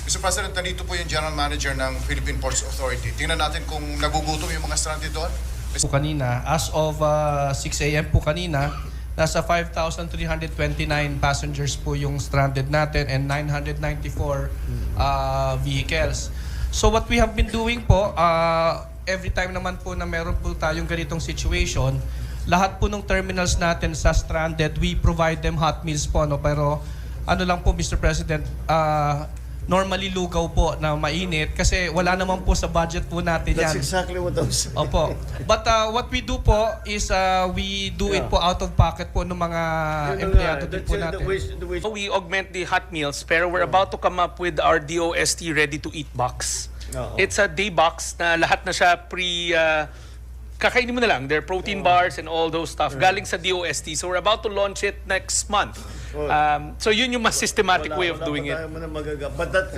Mr. President, nandito po yung General Manager ng Philippine Ports Authority. Tingnan natin kung nagugutom yung mga stranded doon. Po kanina, as of 6 a.m. po kanina, nasa 5,329 passengers po yung stranded natin and 994 vehicles. So what we have been doing po, every time naman po na meron po tayong ganitong situation, lahat po ng terminals natin sa stranded, we provide them hot meals po. No? Pero ano lang po, Mr. President, normally lugaw po na mainit kasi wala naman po sa budget po natin yan. That's exactly what I was saying. Opo. But what we do po is we do it po out of pocket po ng mga empleyado din po natin. So we augment the hot meals, pero we're about to come up with our DOST ready-to-eat box. It's a day box na lahat na siya kakainin mo na lang. There are protein bars and all those stuff. Galing sa DOST. So we're about to launch it next month. So yun yung mas systematic way of doing it. But that